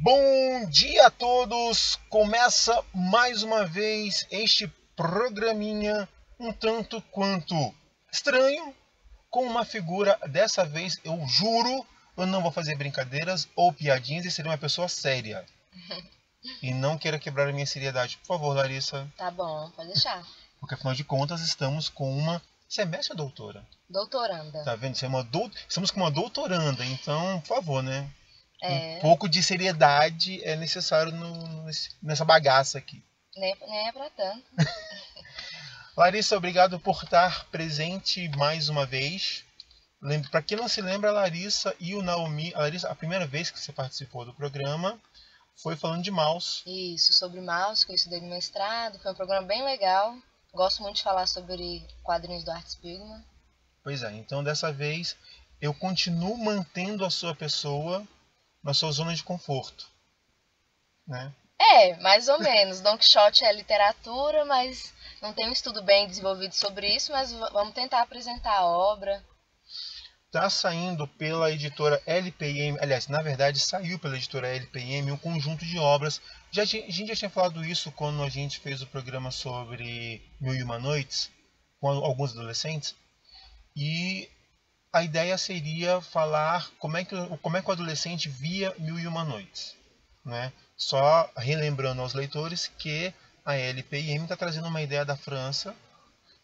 Bom dia a todos! Começa mais uma vez este programinha um tanto quanto estranho, com uma figura, dessa vez eu juro, eu não vou fazer brincadeiras ou piadinhas e serei uma pessoa séria. E não queira quebrar a minha seriedade. Por favor, Larissa. Tá bom, pode deixar. Porque afinal de contas estamos com uma semestre doutora. Doutoranda. Tá vendo? Estamos com uma doutoranda, então, por favor, né? Um É, pouco de seriedade é necessário nessa bagaça aqui. nem é pra tanto. Larissa, obrigado por estar presente mais uma vez. Para quem não se lembra, a Larissa e o Naomi, a primeira vez que você participou do programa foi falando de mouse. Isso, sobre mouse, que eu estudei no mestrado. Foi um programa bem legal. Gosto muito de falar sobre quadrinhos do Art Spiegelman. Pois é, então dessa vez eu continuo mantendo a sua pessoa na sua zona de conforto, né? É, mais ou menos. Don Quixote é literatura, mas não tem um estudo bem desenvolvido sobre isso, mas vamos tentar apresentar a obra. Está saindo pela editora LPM, aliás, na verdade saiu pela editora LPM um conjunto de obras. A gente já tinha falado isso quando a gente fez o programa sobre Mil e Uma Noites, com alguns adolescentes. E a ideia seria falar como é que o adolescente via Mil e Uma Noites, né? Só relembrando aos leitores que a LPM está trazendo uma ideia da França,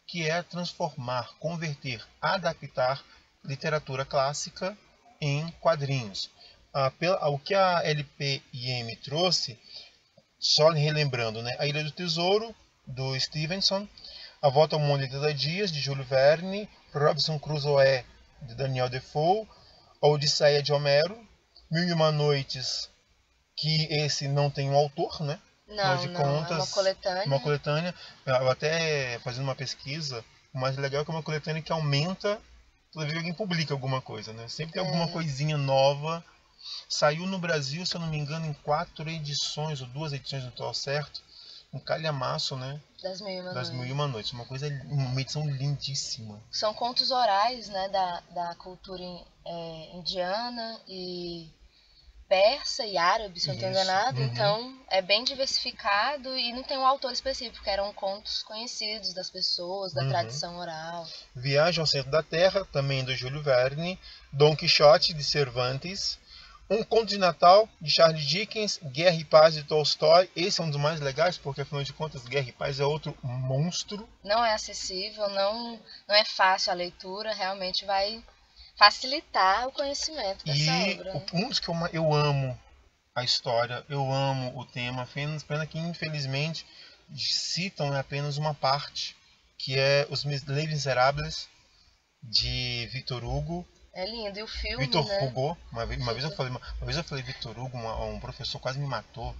que é transformar, converter, adaptar literatura clássica em quadrinhos. O que a LPM trouxe, só relembrando, né? A Ilha do Tesouro, do Stevenson, A Volta ao Mundo em 80 Dias, de Júlio Verne, Robinson Crusoe, de Daniel Defoe, A Odisseia de Homero, Mil e Uma Noites, que esse não tem um autor, né? Afinal Não, de não, é uma contas, uma coletânea. coletânea. Eu até fazendo uma pesquisa, o mais legal é que é uma coletânea que aumenta toda vez que alguém publica alguma coisa, né? Sempre tem alguma É, coisinha nova. Saiu no Brasil, se eu não me engano, em 4 edições, ou 2 edições no total certo. Um calhamaço, né? das Mil e Uma Das Mil e Noites. Uma Noites. Uma edição lindíssima. São contos orais, né, da cultura indiana e persa e árabe, se eu não estou Isso. enganado. Uhum. Então é bem diversificado e não tem um autor específico, eram contos conhecidos das pessoas, da Uhum. tradição oral. Viagem ao Centro da Terra, também do Júlio Verne. Dom Quixote, de Cervantes. Um Conto de Natal, de Charles Dickens. Guerra e Paz, de Tolstói. Esse é um dos mais legais, porque afinal de contas, Guerra e Paz é outro monstro. Não é acessível, não é fácil a leitura, realmente vai facilitar o conhecimento dessa E obra, né? um dos que eu amo a história, eu amo o tema, pena que infelizmente citam apenas uma parte, que é Os Les Miserables, de Victor Hugo. É lindo. E o filme, Victor né? Hugo, uma vez eu falei Victor Hugo, um professor quase me matou,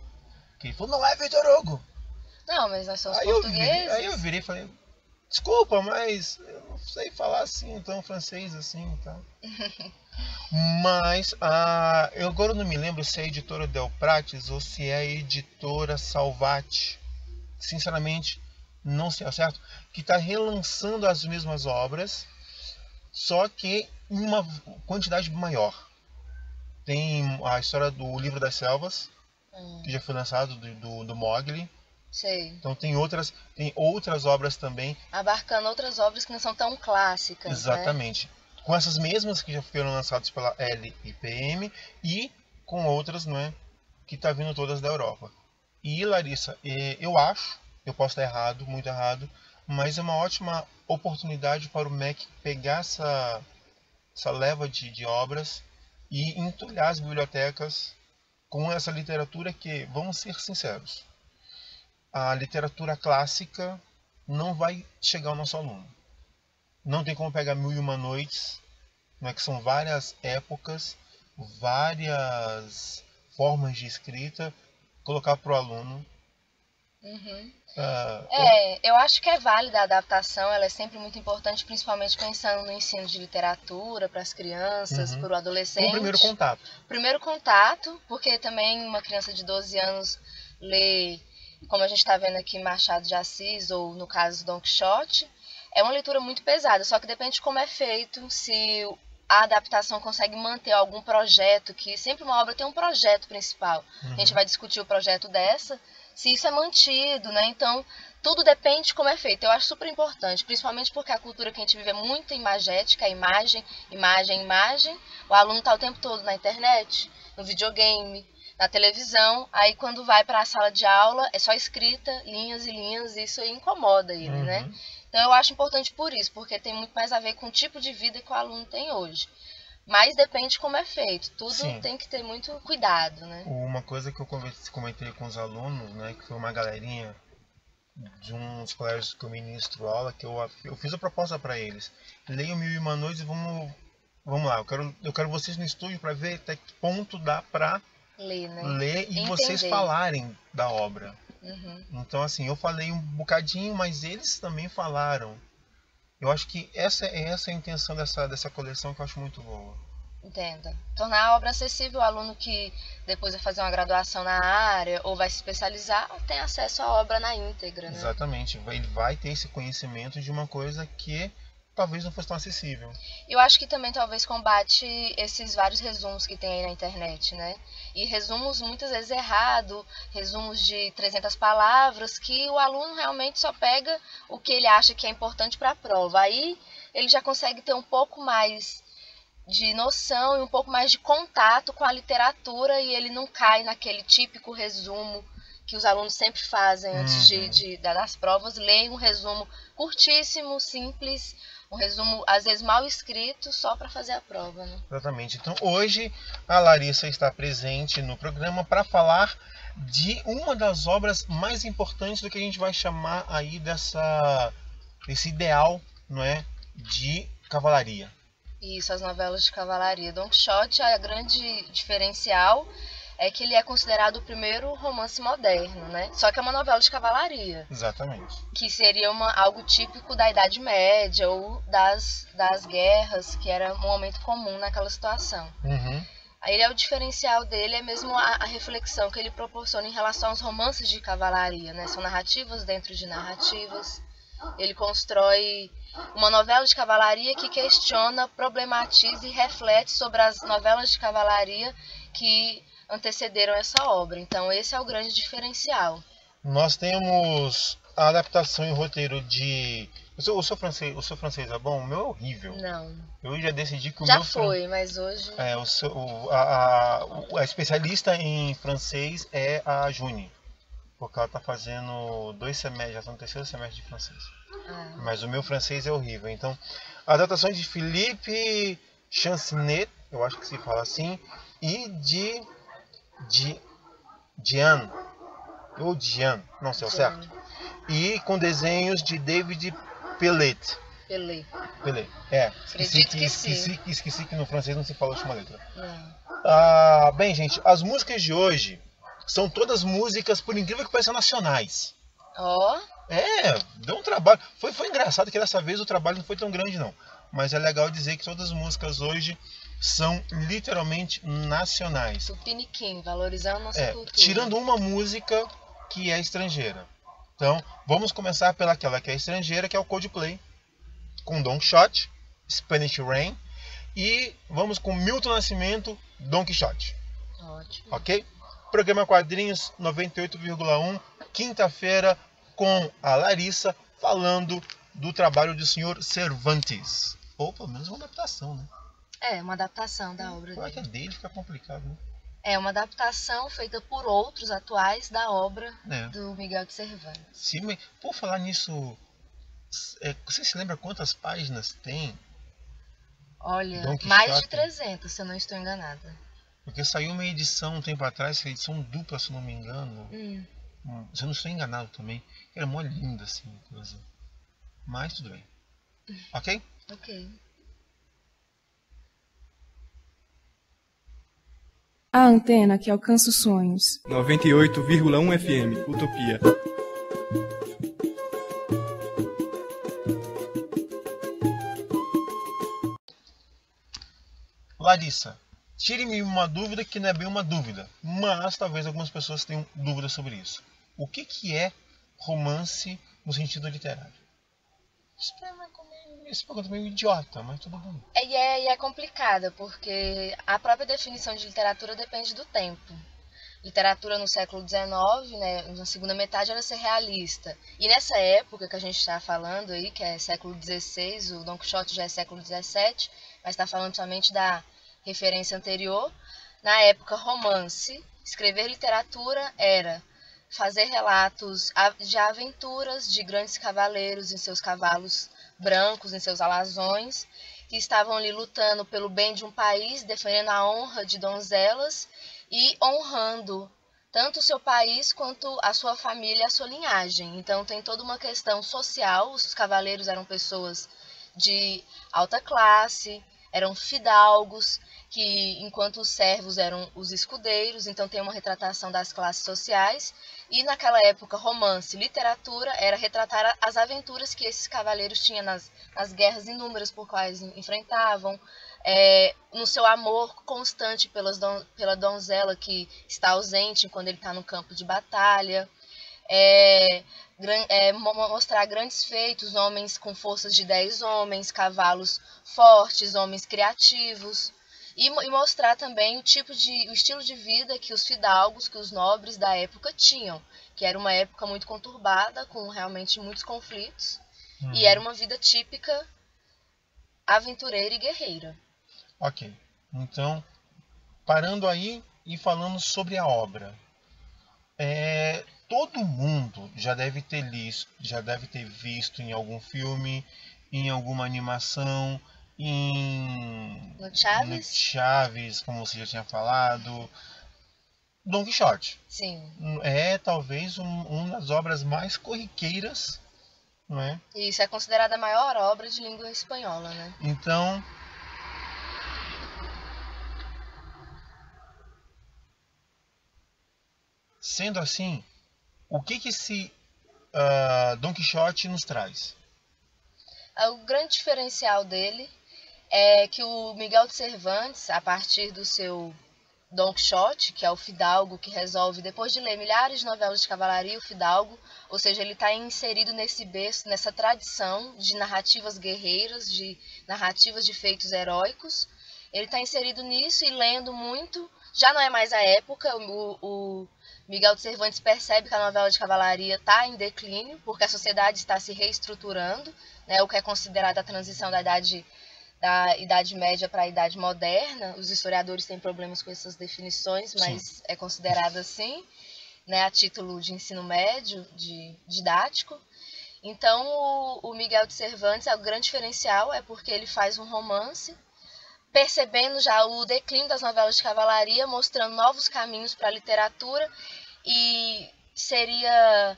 que ele falou, não é Victor Hugo! Não, mas nós somos Aí eu portugueses. virei e falei, desculpa, mas eu não sei falar assim, então francês assim, tá? Mas eu agora não me lembro se é a editora Del Prates ou se é a editora Salvati. Sinceramente, não sei ao certo. Que está relançando as mesmas obras, só que em uma quantidade maior. Tem a história do Livro das Selvas, que já foi lançado do Mowgli. Sei. Então tem outras obras também. Abarcando outras obras que não são tão clássicas, né? Exatamente. Com essas mesmas que já foram lançadas pela LIPM e com outras, não é, que está vindo todas da Europa. E Larissa, eu posso estar errado, muito errado, mas é uma ótima oportunidade para o MEC pegar essa leva de obras e entulhar as bibliotecas com essa literatura que, vamos ser sinceros, a literatura clássica não vai chegar ao nosso aluno. Não tem como pegar Mil e Uma Noites, né, que são várias épocas, várias formas de escrita, colocar para o aluno. Uhum. Uh, Eu acho que é válida a adaptação, ela é sempre muito importante, principalmente pensando no ensino de literatura para as crianças, para o um primeiro adolescente. contato. Primeiro contato, porque também uma criança de 12 anos lê, como a gente está vendo aqui, Machado de Assis, ou no caso Don Quixote, é uma leitura muito pesada, só que depende de como é feito, se a adaptação consegue manter algum projeto, que sempre uma obra tem um projeto principal. A gente vai discutir o projeto dessa, se isso é mantido, né? Então, tudo depende de como é feito. Eu acho super importante, principalmente porque a cultura que a gente vive é muito imagética, imagem, imagem, imagem. O aluno está o tempo todo na internet, no videogame, na televisão. Aí, quando vai para a sala de aula, é só escrita, linhas e linhas, e isso aí incomoda ele, né? Então, eu acho importante por isso, porque tem muito mais a ver com o tipo de vida que o aluno tem hoje. Mas depende de como é feito. Tudo Sim. tem que ter muito cuidado, né? Uma coisa que eu comentei com os alunos, né, que foi uma galerinha de uns colégios que eu ministro aula, que eu fiz a proposta para eles. Leiam Mil e Uma Noites e vamos lá. Eu quero vocês no estúdio para ver até que ponto dá para Ler, né? ler e Entender. vocês falarem da obra. Uhum. Então, assim, eu falei um bocadinho, mas eles também falaram. Eu acho que essa é a intenção dessa coleção, que eu acho muito boa. Entenda. Tornar a obra acessível, o aluno que depois vai fazer uma graduação na área ou vai se especializar, tem acesso à obra na íntegra, né? Exatamente. Ele vai ter esse conhecimento de uma coisa que talvez não fosse tão acessível. Eu acho que também talvez combate esses vários resumos que tem aí na internet, né? E resumos muitas vezes errados, resumos de 300 palavras, que o aluno realmente só pega o que ele acha que é importante para a prova. Aí ele já consegue ter um pouco mais de noção e um pouco mais de contato com a literatura e ele não cai naquele típico resumo que os alunos sempre fazem antes das provas. Leem um resumo curtíssimo, simples, um resumo às vezes mal escrito só para fazer a prova, né? Exatamente. Então hoje a Larissa está presente no programa para falar de uma das obras mais importantes do que a gente vai chamar aí desse ideal, não é, de cavalaria. Isso, as novelas de cavalaria. Don Quixote, a grande diferencial é que ele é considerado o primeiro romance moderno, né? Só que é uma novela de cavalaria. Exatamente. Que seria algo típico da Idade Média ou das guerras, que era um momento comum naquela situação. Aí o diferencial dele é mesmo a reflexão que ele proporciona em relação aos romances de cavalaria, né? São narrativas dentro de narrativas. Ele constrói uma novela de cavalaria que questiona, problematiza e reflete sobre as novelas de cavalaria que antecederam essa obra. Então esse é o grande diferencial. Nós temos a adaptação em roteiro de... O seu francês é bom? O meu é horrível. Não. Eu já decidi que o já meu... foi, mas hoje... a especialista em francês é a Juni. Porque ela está fazendo 2 semestres, já está no 3º semestre de francês. Mas o meu francês é horrível. Então, a adaptação de Philippe Champignet, eu acho que se fala assim, e de Diane, ou Diane, não sei o certo. E com desenhos de David Pellet. Pellet. Esqueci que no francês não se fala a última letra. Bem, gente, as músicas de hoje são todas músicas, por incrível que pareça, nacionais. Deu um trabalho. Foi engraçado que dessa vez o trabalho não foi tão grande, não. Mas é legal dizer que todas as músicas hoje são literalmente nacionais. Tupiniquim, valorizando nossa cultura. Tirando uma música que é estrangeira. Então, vamos começar pelaquela que é estrangeira, que é o Coldplay, com Don Quixote, Spanish Rain, e vamos com Milton Nascimento, Don Quixote. Ótimo. Ok? Programa Quadrinhos 98,1, quinta-feira, com a Larissa, falando do trabalho do senhor Cervantes. Ou pelo menos uma adaptação, né? Uma adaptação da obra dele. Como é que é dele? Fica complicado, né? É uma adaptação feita por outros atuais da obra do Miguel de Cervantes. Sim, por falar nisso, você se lembra quantas páginas tem? Olha, mais de 300, se eu não estou enganada. Porque saiu uma edição um tempo atrás, edição dupla, se não me engano. Se eu não estou enganado também. Era mó linda, assim, coisa. Mas tudo bem. Ok? Ok. A antena que alcança os sonhos. 98,1 FM, Utopia. Larissa, tire-me uma dúvida que não é bem uma dúvida, mas talvez algumas pessoas tenham dúvidas sobre isso. O que é romance no sentido literário? Esse pergunta é meio idiota, mas tudo bem. E é complicada, porque a própria definição de literatura depende do tempo. Literatura no século XIX, né, na segunda metade, era ser realista. E nessa época que a gente está falando aí, que é século XVI, o Don Quixote já é século XVII, mas está falando somente da referência anterior. Na época, romance, escrever literatura era fazer relatos de aventuras de grandes cavaleiros em seus cavalos brancos, em seus alazões, que estavam ali lutando pelo bem de um país, defendendo a honra de donzelas e honrando tanto o seu país quanto a sua família e a sua linhagem. Então tem toda uma questão social. Os cavaleiros eram pessoas de alta classe, eram fidalgos, que enquanto os servos eram os escudeiros, então tem uma retratação das classes sociais. E naquela época, romance, literatura, era retratar as aventuras que esses cavaleiros tinham nas guerras inúmeras por quais enfrentavam, no seu amor constante pela donzela que está ausente quando ele está no campo de batalha, mostrar grandes feitos, homens com forças de 10 homens, cavalos fortes, homens criativos, e mostrar também o estilo de vida que os fidalgos, que os nobres da época tinham, que era uma época muito conturbada, com realmente muitos conflitos, e era uma vida típica aventureira e guerreira. Ok, então, parando aí e falando sobre a obra. Todo mundo já deve ter visto em algum filme, em alguma animação, No Chaves, como você já tinha falado, Don Quixote. Sim. É talvez uma das obras mais corriqueiras, não é? Isso é considerada a maior obra de língua espanhola, né? Então, sendo assim, o que esse Don Quixote nos traz? O grande diferencial dele é que o Miguel de Cervantes, a partir do seu Don Quixote, que é o fidalgo que resolve, depois de ler milhares de novelas de cavalaria, o fidalgo, ou seja, ele está inserido nesse berço, nessa tradição de narrativas guerreiras, de narrativas de feitos heróicos. Ele está inserido nisso e lendo muito. Já não é mais a época, o Miguel de Cervantes percebe que a novela de cavalaria está em declínio, porque a sociedade está se reestruturando, né, o que é considerado a transição da Idade Média para a Idade Moderna. Os historiadores têm problemas com essas definições, mas sim, é considerado assim, né, a título de ensino médio, de didático. Então, o Miguel de Cervantes, o grande diferencial é porque ele faz um romance, percebendo já o declínio das novelas de cavalaria, mostrando novos caminhos para a literatura, e seria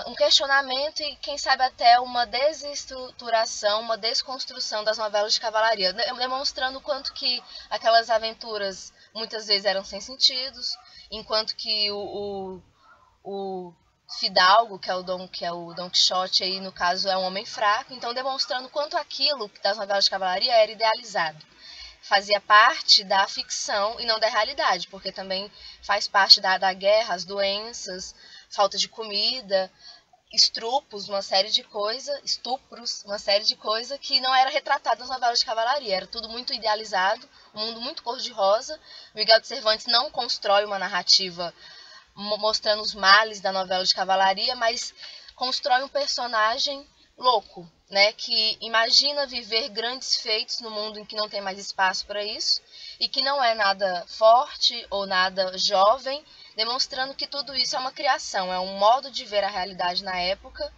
um questionamento e, quem sabe, até uma desestruturação, uma desconstrução das novelas de cavalaria, demonstrando o quanto que aquelas aventuras muitas vezes eram sem sentidos, enquanto que o fidalgo, que é o Don Quixote, aí, no caso, é um homem fraco. Então, demonstrando quanto aquilo das novelas de cavalaria era idealizado. Fazia parte da ficção e não da realidade, porque também faz parte da guerra, as doenças, falta de comida, estupros, uma série de coisas que não era retratado nas novelas de cavalaria. Era tudo muito idealizado, um mundo muito cor-de-rosa. Miguel de Cervantes não constrói uma narrativa mostrando os males da novela de cavalaria, mas constrói um personagem louco, né, que imagina viver grandes feitos no mundo em que não tem mais espaço para isso, e que não é nada forte ou nada jovem, demonstrando que tudo isso é uma criação, é um modo de ver a realidade na época,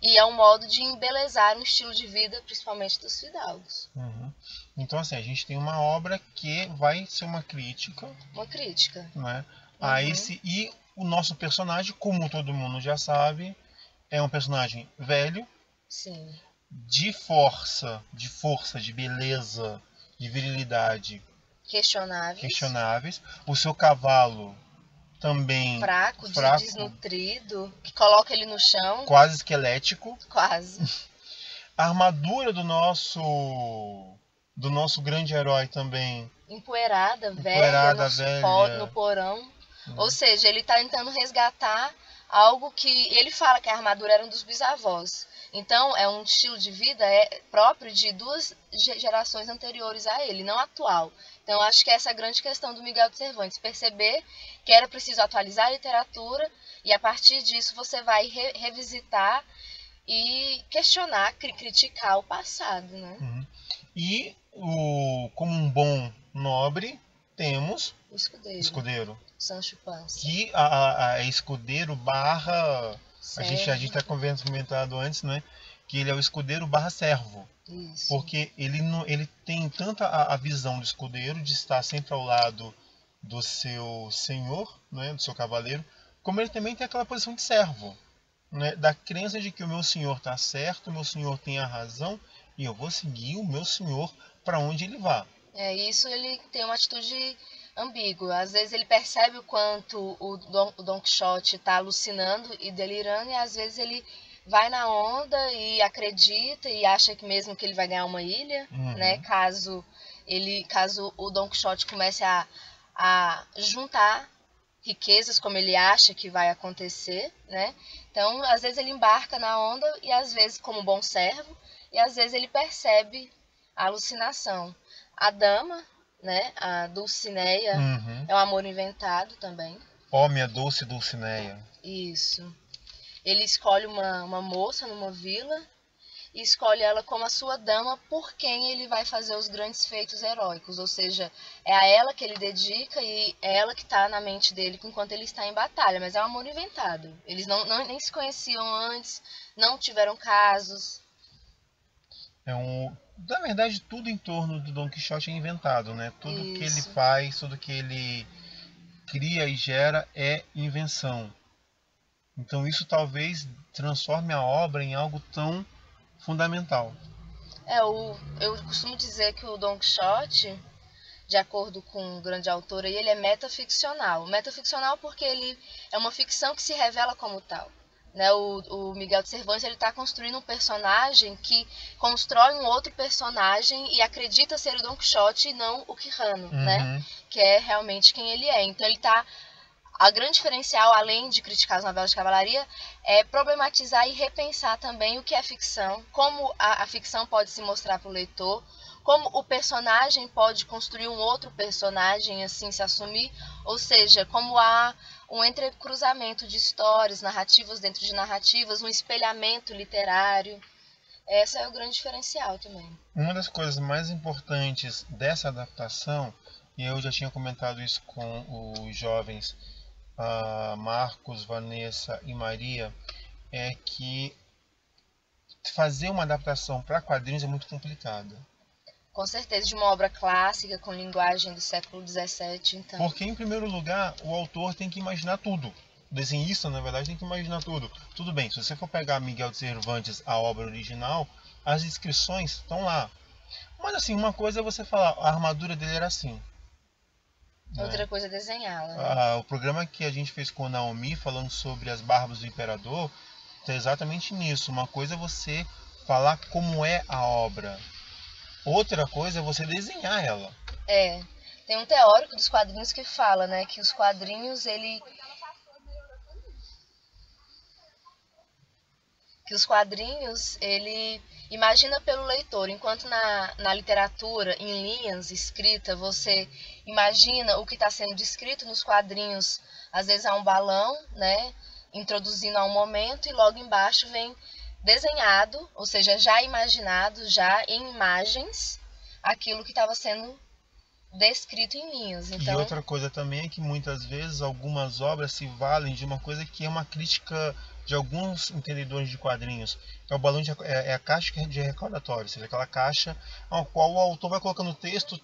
e é um modo de embelezar um estilo de vida, principalmente dos fidalgos. Uhum. Então, assim, a gente tem uma obra que vai ser uma crítica. Uma crítica. Né? E o nosso personagem, como todo mundo já sabe, é um personagem velho. Sim. De força, de beleza, de virilidade questionáveis. O seu cavalo também fraco, desnutrido, que coloca ele no chão. Quase esquelético. Quase. A armadura do nosso grande herói também. Velha, no porão. Ou seja, ele está tentando resgatar algo que ele fala que a armadura era um dos bisavós. Então, é um estilo de vida próprio de 2 gerações anteriores a ele, não atual. Então, acho que essa é a grande questão do Miguel de Cervantes, perceber que era preciso atualizar a literatura e, a partir disso, você vai revisitar e questionar, criticar o passado, né? Uhum. E, como um bom nobre, temos O escudeiro. Sancho Panza. Que a escudeiro barra... A gente está comentado antes, né? Que ele é o escudeiro barra servo. Isso. Porque ele tem tanta a visão do escudeiro de estar sempre ao lado do seu senhor, né, do seu cavaleiro, como ele também tem aquela posição de servo, né, da crença de que o meu senhor está certo, o meu senhor tem a razão e eu vou seguir o meu senhor para onde ele vá. Isso ele tem uma atitude ambígua. Às vezes ele percebe o quanto o Don Quixote está alucinando e delirando, e às vezes ele vai na onda e acredita e acha que mesmo que ele vai ganhar uma ilha, né? Caso o Don Quixote comece a juntar riquezas como ele acha que vai acontecer, né? Então, às vezes ele embarca na onda e às vezes como bom servo, e às vezes ele percebe a alucinação. A dama, né, a Dulcineia, é um amor inventado também. Ó, minha doce Dulcineia. Isso. Ele escolhe uma moça numa vila e escolhe ela como a sua dama, por quem ele vai fazer os grandes feitos heróicos. Ou seja, é a ela que ele dedica e é ela que está na mente dele enquanto ele está em batalha. Mas é um amor inventado. Eles nem se conheciam antes, não tiveram casos. Na verdade, tudo em torno do Don Quixote é inventado, né? Tudo que ele faz, tudo que ele cria e gera é invenção. Então isso talvez transforme a obra em algo tão fundamental. Eu costumo dizer que o Don Quixote, de acordo com um grande autor, ele é metaficcional. Metaficcional porque ele é uma ficção que se revela como tal. Né? O Miguel de Cervantes está construindo um personagem que constrói um outro personagem e acredita ser o Don Quixote e não o Quirrano, né? Que é realmente quem ele é. Então ele está... A grande diferencial, além de criticar as novelas de cavalaria, é problematizar e repensar também o que é ficção, como a ficção pode se mostrar para o leitor, como o personagem pode construir um outro personagem, assim, se assumir, ou seja, como há um entrecruzamento de histórias, narrativas dentro de narrativas, um espelhamento literário. Esse é o grande diferencial também. Uma das coisas mais importantes dessa adaptação, e eu já tinha comentado isso com os jovens Marcos, Vanessa e Maria, é que fazer uma adaptação para quadrinhos é muito complicado. Com certeza, de uma obra clássica, com linguagem do século XVII, então... Porque, em primeiro lugar, o autor tem que imaginar tudo. O desenhista, na verdade, tem que imaginar tudo. Tudo bem, se você for pegar Miguel de Cervantes, a obra original, as descrições estão lá. Mas, assim, uma coisa é você falar, a armadura dele era assim. Outra coisa é desenhá-la. Né? O programa que a gente fez com a Naomi, falando sobre as barbas do imperador, está exatamente nisso. Uma coisa é você falar como é a obra. Outra coisa é você desenhar ela. Tem um teórico dos quadrinhos que fala, né, que os quadrinhos, ele imagina pelo leitor, enquanto na literatura, em linhas, escrita, você imagina o que está sendo descrito nos quadrinhos. Às vezes há um balão, né, introduzindo a um momento, e logo embaixo vem desenhado, ou seja, já imaginado, já em imagens, aquilo que estava sendo descrito em linhas. Então... E outra coisa também é que muitas vezes algumas obras se valem de uma coisa que é uma crítica de alguns entendedores de quadrinhos. É o balão é a caixa de recordatório, ou seja, aquela caixa ao qual o autor vai colocando texto,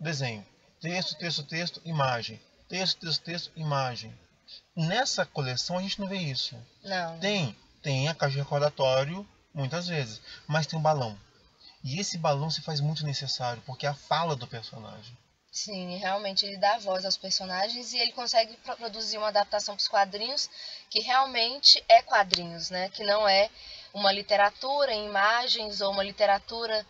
desenho. Texto, imagem. Texto, imagem. Nessa coleção a gente não vê isso. Não. Tem a caixa de recordatório muitas vezes, mas tem um balão. E esse balão se faz muito necessário, porque é a fala do personagem. Sim, realmente ele dá voz aos personagens e ele consegue produzir uma adaptação para os quadrinhos que realmente é quadrinhos, né? Que não é uma literatura em imagens ou uma literatura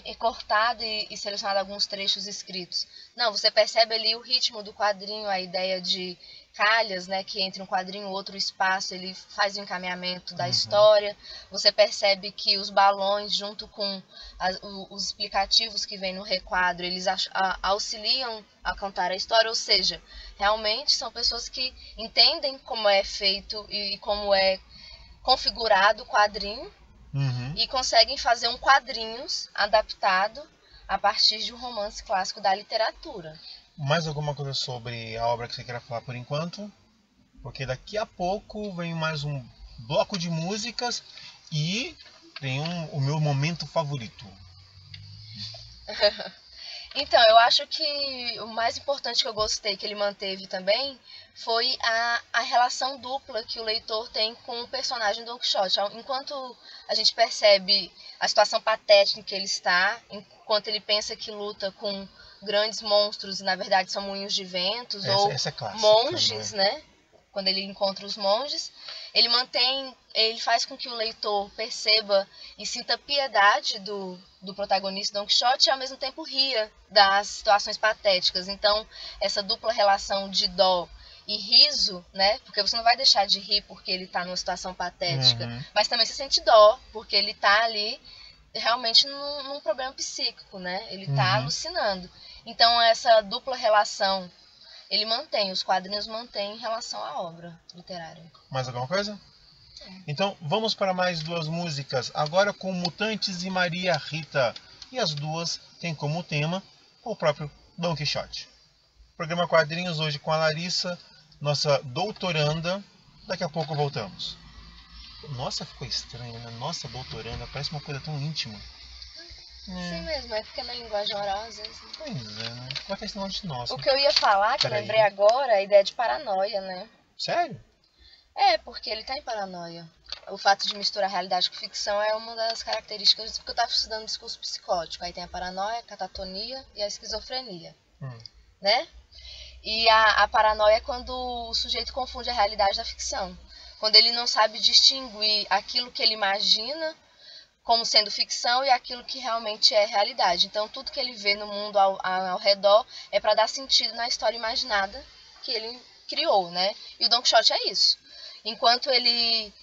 recortada e selecionada alguns trechos escritos. Não, você percebe ali o ritmo do quadrinho, a ideia de calhas, né, que entre um quadrinho e outro espaço, ele faz o encaminhamento da história. Você percebe que os balões, junto com os explicativos que vem no requadro, eles auxiliam a contar a história, ou seja, realmente são pessoas que entendem como é feito e como é configurado o quadrinho e conseguem fazer um quadrinhos adaptado a partir de um romance clássico da literatura. Mais alguma coisa sobre a obra que você queira falar por enquanto? Porque daqui a pouco vem mais um bloco de músicas e tem o meu momento favorito. Então, eu acho que o mais importante que eu gostei que ele manteve também foi a relação dupla que o leitor tem com o personagem Don Quixote. Enquanto a gente percebe a situação patética em que ele está, enquanto ele pensa que luta com grandes monstros e na verdade são moinhos de ventos Essa é clássica, monges, né? né? Quando ele encontra os monges, ele faz com que o leitor perceba e sinta piedade do protagonista Don Quixote e ao mesmo tempo ria das situações patéticas. Então, essa dupla relação de dó e riso, né? Porque você não vai deixar de rir porque ele está numa situação patética, mas também se sente dó porque ele está ali realmente num problema psíquico, né? Ele está alucinando. Então, essa dupla relação os quadrinhos mantêm em relação à obra literária. Mais alguma coisa? Então vamos para mais duas músicas, agora com Mutantes e Maria Rita. E as duas têm como tema o próprio Don Quixote. Programa Quadrinhos hoje com a Larissa, nossa doutoranda. Daqui a pouco voltamos. Nossa, ficou estranho, né? Nossa doutoranda, parece uma coisa tão íntima. Sim mesmo, é porque é na linguagem oral às vezes. Pois é, né? Qual é a questão de nossa? O que eu ia falar, que eu lembrei agora, é a ideia de paranoia, né? Sério? É, porque ele tá em paranoia. O fato de misturar realidade com ficção é uma das características, porque eu tava estudando discurso psicótico. Aí tem a paranoia, a catatonia e a esquizofrenia, né? E a paranoia é quando o sujeito confunde a realidade da ficção. Quando ele não sabe distinguir aquilo que ele imagina como sendo ficção e aquilo que realmente é realidade. Então, tudo que ele vê no mundo ao redor é para dar sentido na história imaginada que ele criou, né? E o Don Quixote é isso. Enquanto ele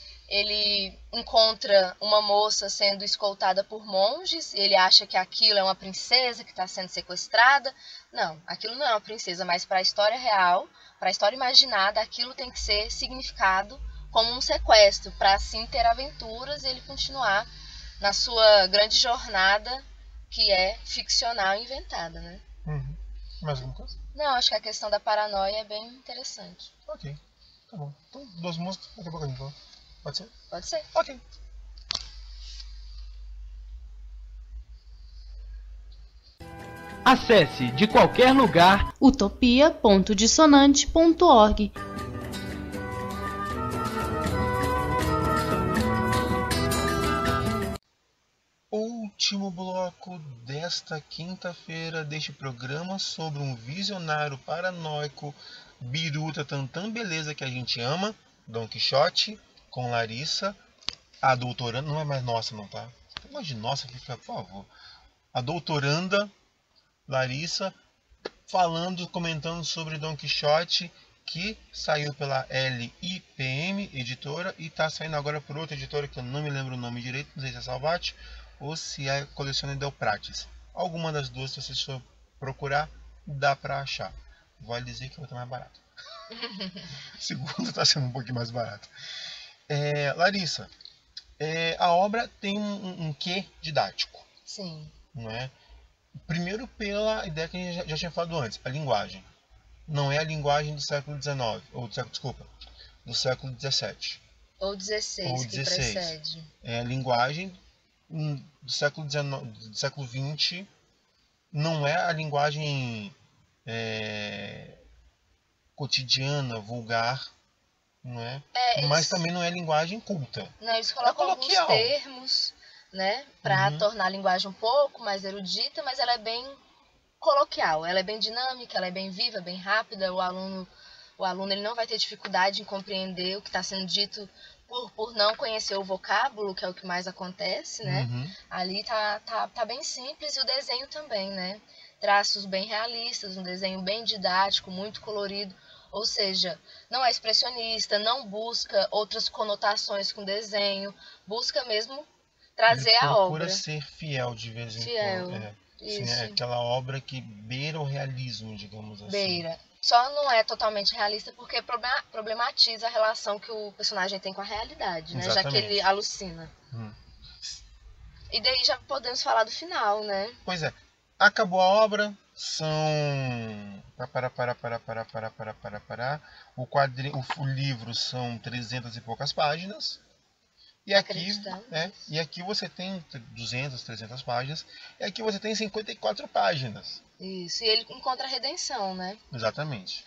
encontra uma moça sendo escoltada por monges, ele acha que aquilo é uma princesa que está sendo sequestrada. Não, aquilo não é uma princesa, mas para a história real, para a história imaginada, aquilo tem que ser significado como um sequestro, para assim ter aventuras e ele continuar na sua grande jornada, que é ficcional e inventada, né? Mais alguma coisa? Não, acho que a questão da paranoia é bem interessante. Ok, tá bom. Então, duas músicas, daqui a pouco a gente fala. Pode ser? Pode ser. Ok. Acesse de qualquer lugar utopia.dissonante.org. Último bloco desta quinta-feira deste programa sobre um visionário paranoico, biruta, tantã beleza que a gente ama, Don Quixote, com Larissa, a doutoranda, não é mais nossa não, tá? Mas de nossa, fica, por favor. A doutoranda Larissa comentando sobre Don Quixote, que saiu pela LIPM editora e está saindo agora por outra editora que eu não me lembro o nome direito, não sei se é Salvat ou se é Colecione Del Prates. Alguma das duas, se você for procurar, dá para achar. Vale dizer que a outra é mais barata. A segunda está sendo um pouquinho mais barata. Larissa, a obra tem um quê didático. Sim. Não é? Primeiro pela ideia que a gente já tinha falado antes, a linguagem. Não é a linguagem do século XIX, do século XVII. Ou XVI, que precede. É a linguagem do século XIX, do século XX, não é a linguagem cotidiana, vulgar, não é? Mas também não é a linguagem culta. Não, eles colocam alguns termos, né, para tornar a linguagem um pouco mais erudita, mas ela é bem coloquial, ela é bem dinâmica, ela é bem viva, bem rápida. O aluno ele não vai ter dificuldade em compreender o que está sendo dito por não conhecer o vocábulo, que é o que mais acontece, né? Ali tá bem simples, e o desenho também, né? traços bem realistas, um desenho bem didático, muito colorido, ou seja, não é expressionista, não busca outras conotações com o desenho, busca mesmo trazer Ele a procura obra. ser fiel de vez em quando. Fiel, Sim, é isso, aquela obra que beira o realismo, digamos assim. beira. Só não é totalmente realista porque problematiza a relação que o personagem tem com a realidade, né? Já que Exatamente. ele alucina. E daí já podemos falar do final, né? Pois é, acabou a obra, são... O livro são 300 e poucas páginas. E aqui você tem 200, 300 páginas. E aqui você tem 54 páginas. Isso, e ele encontra a redenção, né? Exatamente.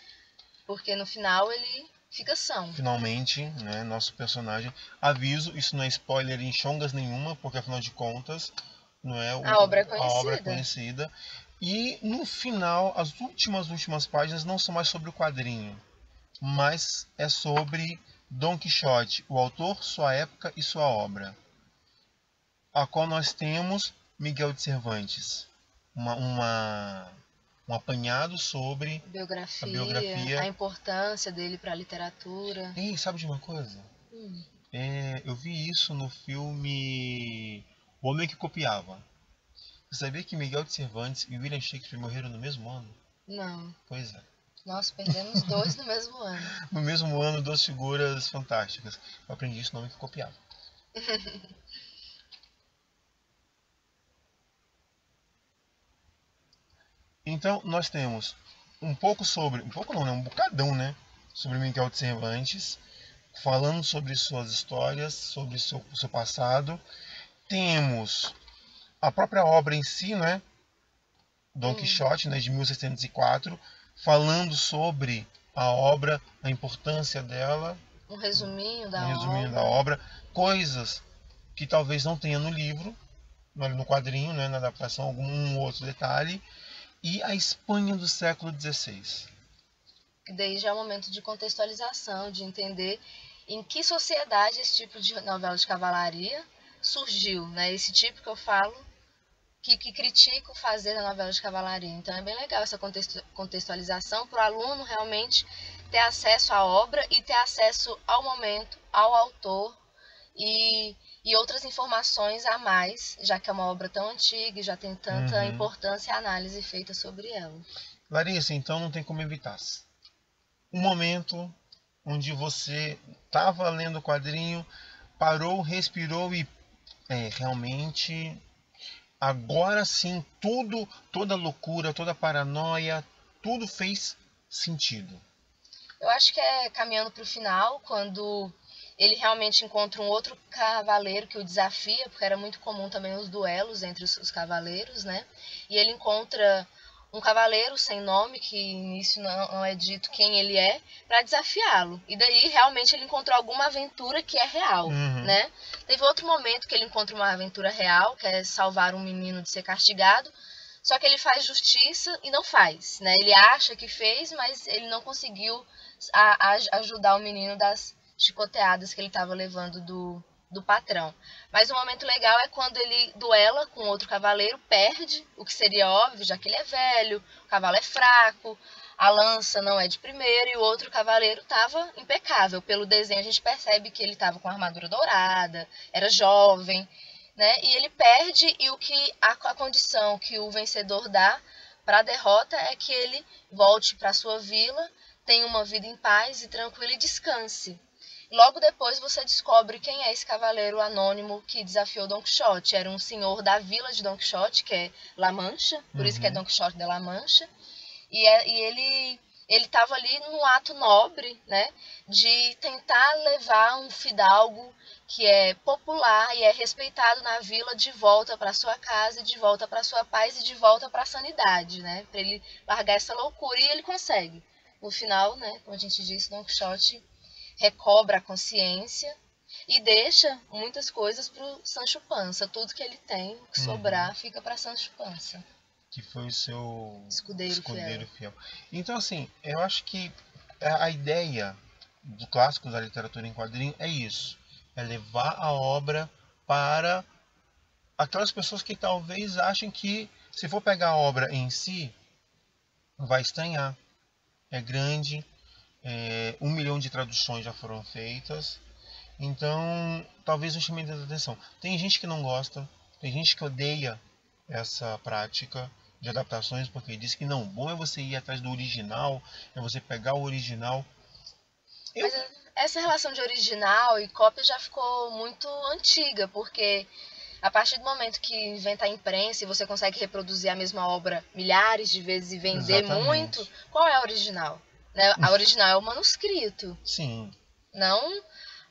Porque no final ele fica são. Finalmente, né, nosso personagem... Aviso, isso não é spoiler em chongas nenhuma, porque afinal de contas... Não é A obra é a obra é conhecida. conhecida. E no final, as últimas páginas não são mais sobre o quadrinho, mas é sobre Dom Quixote, o autor, sua época e sua obra. A qual nós temos Miguel de Cervantes, um apanhado sobre a biografia. A importância dele para a literatura. Ei, sabe de uma coisa? Eu vi isso no filme O Homem que Copiava. Você sabia que Miguel de Cervantes e William Shakespeare morreram no mesmo ano? Não. Pois é. Nós perdemos dois no mesmo ano. No mesmo ano, duas figuras fantásticas. Eu aprendi isso no Homem que Copiava. Então, nós temos um bocadão, né? Sobre Miguel de Cervantes, falando sobre suas histórias, sobre o seu passado. Temos a própria obra em si, né? Dom Quixote, né, de 1604, falando sobre a obra, a importância dela. Um resuminho da obra. Coisas que talvez não tenha no livro, no quadrinho, né, na adaptação, algum outro detalhe. E a Espanha do século XVI. Daí já é um momento de contextualização, de entender em que sociedade esse tipo de novela de cavalaria surgiu, né? Esse tipo que eu falo, que critica o fazer da novela de cavalaria. Então é bem legal essa contextualização para o aluno realmente ter acesso à obra e ter acesso ao momento, ao autor e outras informações a mais, já que é uma obra tão antiga e já tem tanta importância e análise feita sobre ela. Larissa, então não tem como evitar. Um momento onde você estava lendo o quadrinho, parou, respirou e realmente... Agora sim, toda loucura, toda paranoia, tudo fez sentido. Eu acho que é caminhando para o final, quando ele realmente encontra um outro cavaleiro que o desafia, porque era muito comum também os duelos entre os cavaleiros, né? E ele encontra um cavaleiro sem nome, que no início não é dito quem ele é, para desafiá-lo. E daí realmente ele encontrou alguma aventura que é real, né? Teve outro momento que ele encontra uma aventura real, que é salvar um menino de ser castigado, só que ele faz justiça e não faz, né? Ele acha que fez, mas ele não conseguiu ajudar o menino das chicoteadas que ele estava levando do patrão. Mas um momento legal é quando ele duela com outro cavaleiro, perde, o que seria óbvio, já que ele é velho, o cavalo é fraco, a lança não é de primeira e o outro cavaleiro estava impecável. Pelo desenho a gente percebe que ele estava com a armadura dourada, era jovem, né? E ele perde e a condição que o vencedor dá para a derrota é que ele volte para sua vila, tenha uma vida em paz e tranquila e descanse. Logo depois você descobre quem é esse cavaleiro anônimo que desafiou Don Quixote. Era um senhor da vila de Don Quixote, que é La Mancha, por isso que é Don Quixote de La Mancha. E ele estava ali num ato nobre, né, de tentar levar um fidalgo que é popular e é respeitado na vila de volta para sua casa, de volta para sua paz e de volta para a sanidade, né, para ele largar essa loucura. E ele consegue. No final, né, como a gente disse, Don Quixote recobra a consciência e deixa muitas coisas para o Sancho Panza. Tudo que ele tem, o que sobrar, fica para Sancho Panza. Que foi o seu escudeiro fiel. Então, assim, eu acho que a ideia do clássico da literatura em quadrinho é isso. É levar a obra para aquelas pessoas que talvez achem que Se for pegar a obra em si, vai estranhar. É grande, 1 milhão de traduções já foram feitas, então talvez não chame tanta atenção. Tem gente que não gosta, tem gente que odeia essa prática de adaptações, porque diz que não, bom é você ir atrás do original, é você pegar o original. Mas essa relação de original e cópia já ficou muito antiga, porque a partir do momento que inventa a imprensa e você consegue reproduzir a mesma obra milhares de vezes e vender muito, qual é a original? Né? A original é o manuscrito. Sim. Não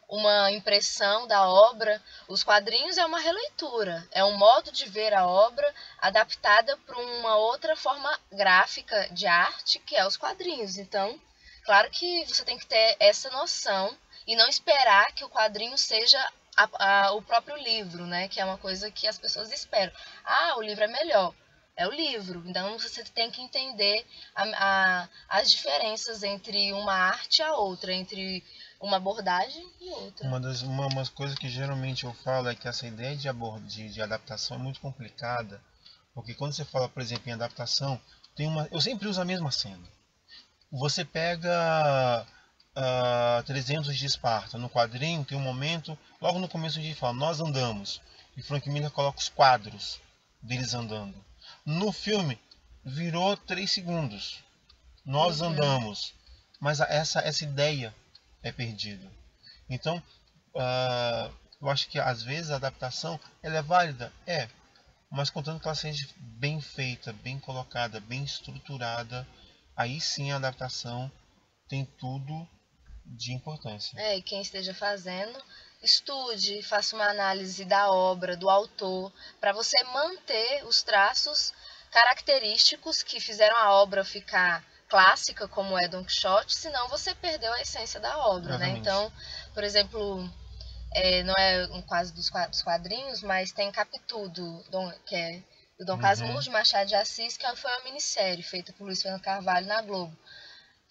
uma impressão da obra. Os quadrinhos é uma releitura, é um modo de ver a obra adaptada para uma outra forma gráfica de arte, que é os quadrinhos. Então, claro que você tem que ter essa noção e não esperar que o quadrinho seja o próprio livro, né? Que é uma coisa que as pessoas esperam. Ah, o livro é melhor. É o livro. Então você tem que entender as diferenças entre uma arte e a outra, entre uma abordagem e outra. Uma coisa que geralmente eu falo é que essa ideia de adaptação é muito complicada, porque quando você fala, por exemplo, em adaptação, eu sempre uso a mesma cena. Você pega 300 de Esparta, no quadrinho tem um momento, logo no começo a gente fala, nós andamos, e Frank Miller coloca os quadros deles andando. No filme, virou 3 segundos, nós andamos, mas essa ideia é perdida. Então, eu acho que às vezes a adaptação ela é válida, mas contanto que ela seja bem feita, bem colocada, bem estruturada, aí sim a adaptação tem tudo de importância. E quem esteja fazendo, estude, faça uma análise da obra, do autor, para você manter os traços característicos que fizeram a obra ficar clássica, como é Don Quixote, senão você perdeu a essência da obra, né? Então, por exemplo, não é um caso dos quadrinhos, mas tem Capitudo, que é do Dom Casmurro de Machado de Assis, que foi uma minissérie feita por Luiz Fernando Carvalho na Globo.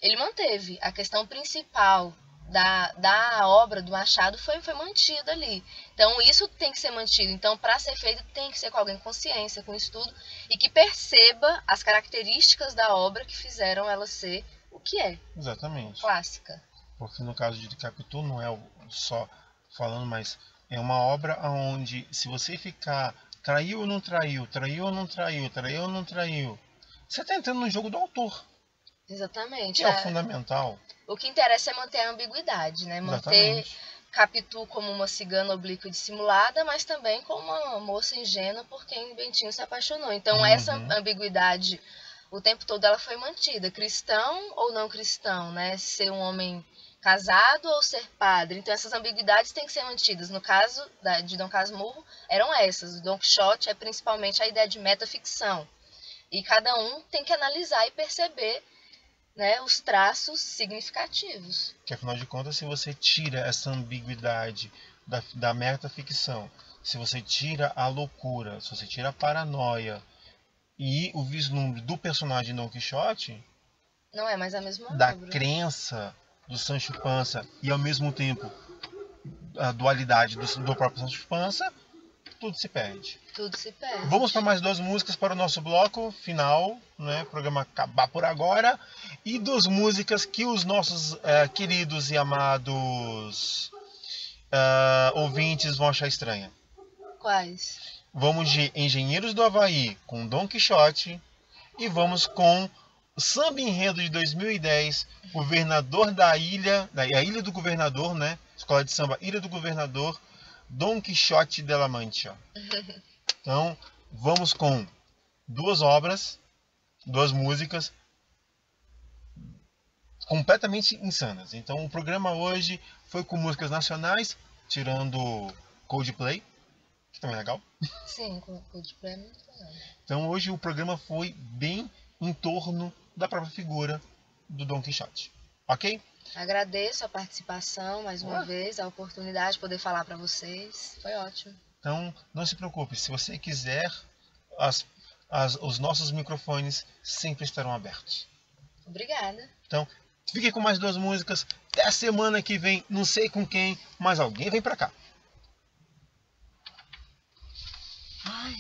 Ele manteve a questão principal da obra do Machado foi mantida ali. Então isso tem que ser mantido. Então para ser feito tem que ser com alguém com consciência, com estudo e que perceba as características da obra que fizeram ela ser o que é. Exatamente. Clássica. Porque no caso de Capitu não é só falando, mas é uma obra onde se você ficar traiu ou não traiu, traiu ou não traiu, traiu ou não traiu, você está entrando no jogo do autor. Exatamente. Que é o fundamental. O que interessa é manter a ambiguidade, né? Manter Capitu como uma cigana oblíqua e dissimulada, mas também como uma moça ingênua por quem Bentinho se apaixonou. Então essa ambiguidade, o tempo todo ela foi mantida. Cristão ou não cristão, né? Ser um homem casado ou ser padre. Então essas ambiguidades têm que ser mantidas. No caso de Dom Casmurro, eram essas. O Don Quixote é principalmente a ideia de metaficção. E cada um tem que analisar e perceber, né, os traços significativos. Que afinal de contas, se você tira essa ambiguidade da metaficção, se você tira a loucura, se você tira a paranoia e o vislumbre do personagem Don Quixote, não é mais a mesma da obra. crença do Sancho Panza e ao mesmo tempo a dualidade do próprio Sancho Panza, tudo se perde. Tudo se perde. Vamos para mais 2 músicas para o nosso bloco final, né? O programa acabar por agora. E 2 músicas que os nossos queridos e amados ouvintes vão achar estranha. Quais? Vamos de Engenheiros do Havaí com Don Quixote. E vamos com o samba enredo de 2010, Governador da Ilha, a Ilha do Governador, né? Escola de Samba Ilha do Governador, Don Quixote de la Mancha. Então, vamos com 2 obras, 2 músicas completamente insanas. Então, o programa hoje foi com músicas nacionais, tirando Coldplay, que também é legal. Sim, Coldplay é muito legal. Então, hoje o programa foi bem em torno da própria figura do Don Quixote. Ok? Agradeço a participação mais uma vez, a oportunidade de poder falar para vocês. Foi ótimo. Então, não se preocupe. Se você quiser, os nossos microfones sempre estarão abertos. Obrigada. Então, fique com mais 2 músicas. Até a semana que vem, não sei com quem, mas alguém vem pra cá. Ai,